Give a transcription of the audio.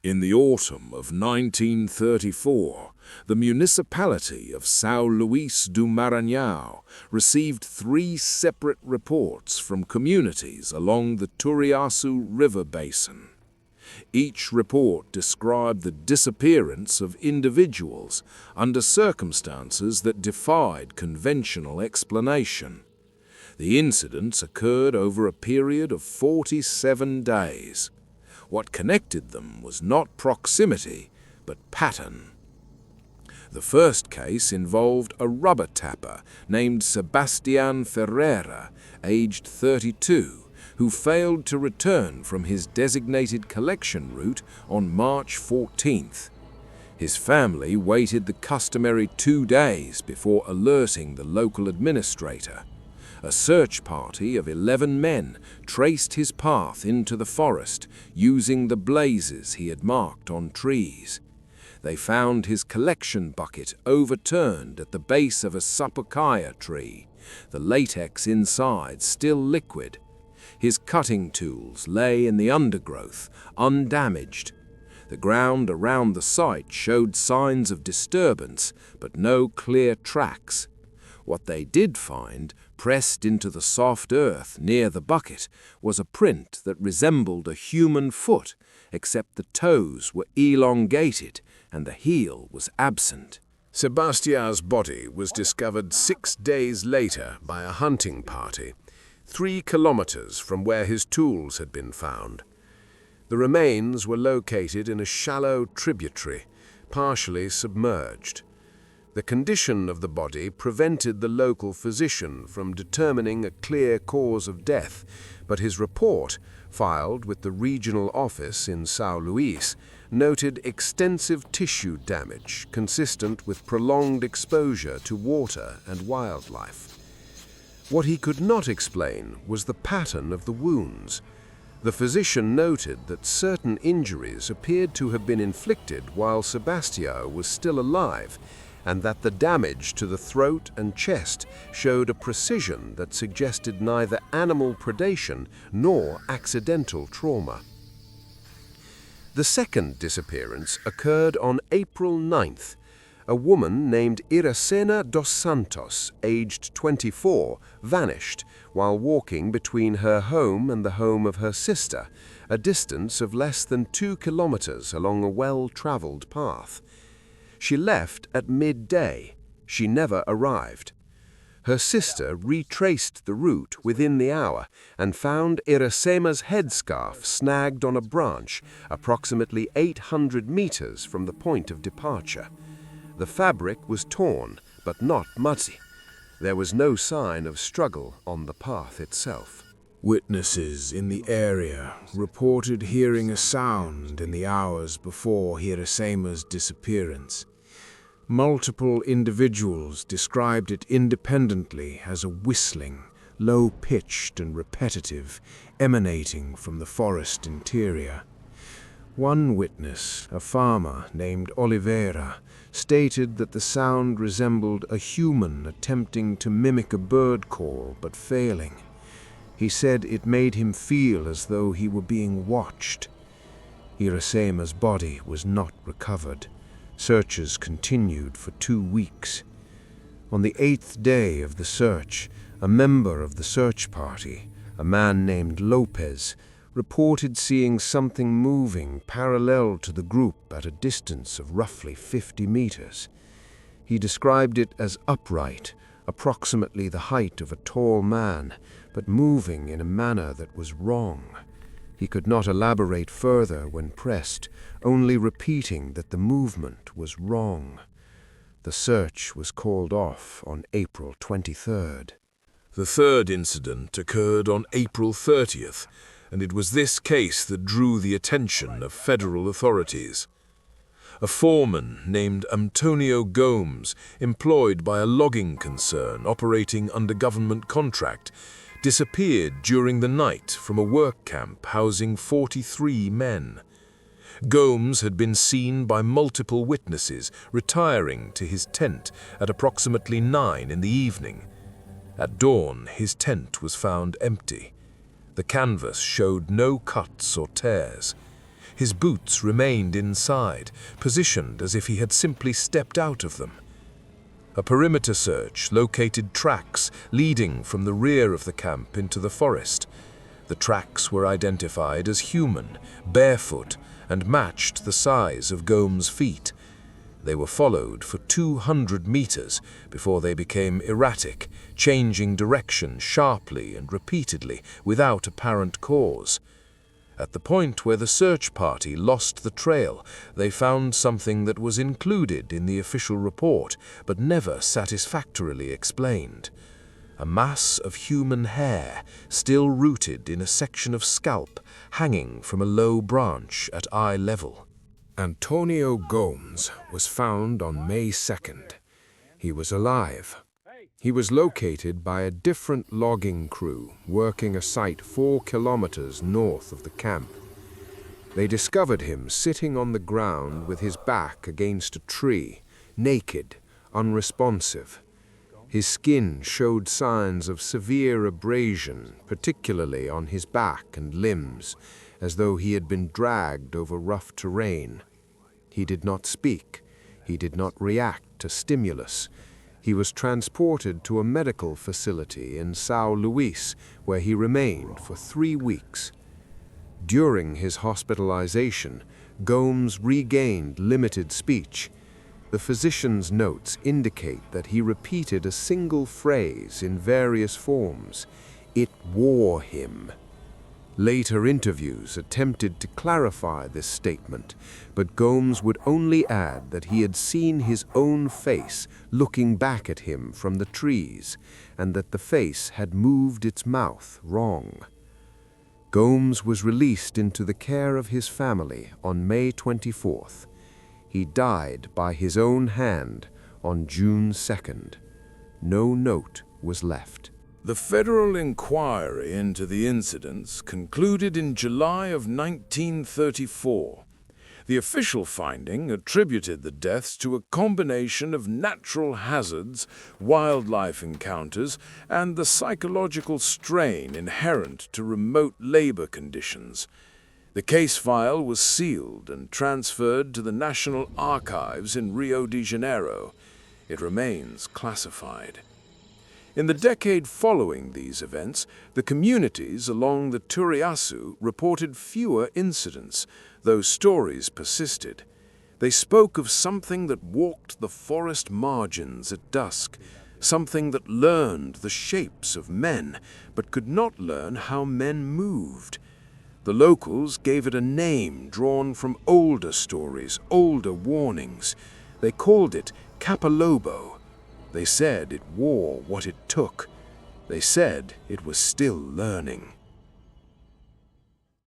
In the autumn of 1934, the municipality of São Luís do Maranhão received 3 separate reports from communities along the Turiaçu River basin. Each report described the disappearance of individuals under circumstances that defied conventional explanation. The incidents occurred over a period of 47 days. What connected them was not proximity, but pattern. The first case involved a rubber tapper named Sebastián Ferreira, aged 32, who failed to return from his designated collection route on March 14th. His family waited the customary 2 days before alerting the local administrator. A search party of 11 men traced his path into the forest using the blazes he had marked on trees. They found his collection bucket overturned at the base of a sapakaya tree, the latex inside still liquid. His cutting tools lay in the undergrowth, undamaged. The ground around the site showed signs of disturbance, but no clear tracks. What they did find, pressed into the soft earth near the bucket, was a print that resembled a human foot, except the toes were elongated and the heel was absent. Sebastián's body was discovered 6 days later by a hunting party, 3 kilometers from where his tools had been found. The remains were located in a shallow tributary, partially submerged. The condition of the body prevented the local physician from determining a clear cause of death, but his report, filed with the regional office in São Luís, noted extensive tissue damage consistent with prolonged exposure to water and wildlife. What he could not explain was the pattern of the wounds. The physician noted that certain injuries appeared to have been inflicted while Sebastião was still alive, and that the damage to the throat and chest showed a precision that suggested neither animal predation nor accidental trauma. The second disappearance occurred on April 9th. A woman named Iracema dos Santos, aged 24, vanished while walking between her home and the home of her sister, a distance of less than 2 kilometers along a well-traveled path. She left at midday. She never arrived. Her sister retraced the route within the hour and found Iracema's headscarf snagged on a branch approximately 800 meters from the point of departure. The fabric was torn, but not muddy. There was no sign of struggle on the path itself. Witnesses in the area reported hearing a sound in the hours before Iracema's disappearance. Multiple individuals described it independently as a whistling, low-pitched and repetitive, emanating from the forest interior. One witness, a farmer named Oliveira, stated that the sound resembled a human attempting to mimic a bird call but failing. He said it made him feel as though he were being watched. Iracema's body was not recovered. Searches continued for 2 weeks. On the 8th day of the search, a member of the search party, a man named Lopez, reported seeing something moving parallel to the group at a distance of roughly 50 meters. He described it as upright, approximately the height of a tall man, but moving in a manner that was wrong. He could not elaborate further when pressed, only repeating that the movement was wrong. The search was called off on April 23rd. The third incident occurred on April 30th, and it was this case that drew the attention of federal authorities. A foreman named Antonio Gomes, employed by a logging concern operating under government contract, disappeared during the night from a work camp housing 43 men. Gomes had been seen by multiple witnesses retiring to his tent at approximately 9 in the evening. At dawn, his tent was found empty. The canvas showed no cuts or tears. His boots remained inside, positioned as if he had simply stepped out of them. A perimeter search located tracks leading from the rear of the camp into the forest. The tracks were identified as human, barefoot, and matched the size of Gomes' feet. They were followed for 200 meters before they became erratic, changing direction sharply and repeatedly without apparent cause. At the point where the search party lost the trail, they found something that was included in the official report but never satisfactorily explained. A mass of human hair, still rooted in a section of scalp, hanging from a low branch at eye level. Antonio Gomes was found on May 2nd. He was alive. He was located by a different logging crew working a site 4 kilometers north of the camp. They discovered him sitting on the ground with his back against a tree, naked, unresponsive. His skin showed signs of severe abrasion, particularly on his back and limbs, as though he had been dragged over rough terrain. He did not speak. He did not react to stimulus. He was transported to a medical facility in São Luís, where he remained for 3 weeks. During his hospitalization, Gomes regained limited speech. The physician's notes indicate that he repeated a single phrase in various forms. It wore him. Later interviews attempted to clarify this statement, but Gomes would only add that he had seen his own face looking back at him from the trees, and that the face had moved its mouth wrong. Gomes was released into the care of his family on May 24th. He died by his own hand on June 2nd. No note was left. The federal inquiry into the incidents concluded in July of 1934. The official finding attributed the deaths to a combination of natural hazards, wildlife encounters, and the psychological strain inherent to remote labor conditions. The case file was sealed and transferred to the National Archives in Rio de Janeiro. It remains classified. In the decade following these events, the communities along the Turiaçu reported fewer incidents, though stories persisted. They spoke of something that walked the forest margins at dusk, something that learned the shapes of men, but could not learn how men moved. The locals gave it a name drawn from older stories, older warnings. They called it Capalobo. They said it wore what it took. They said it was still learning.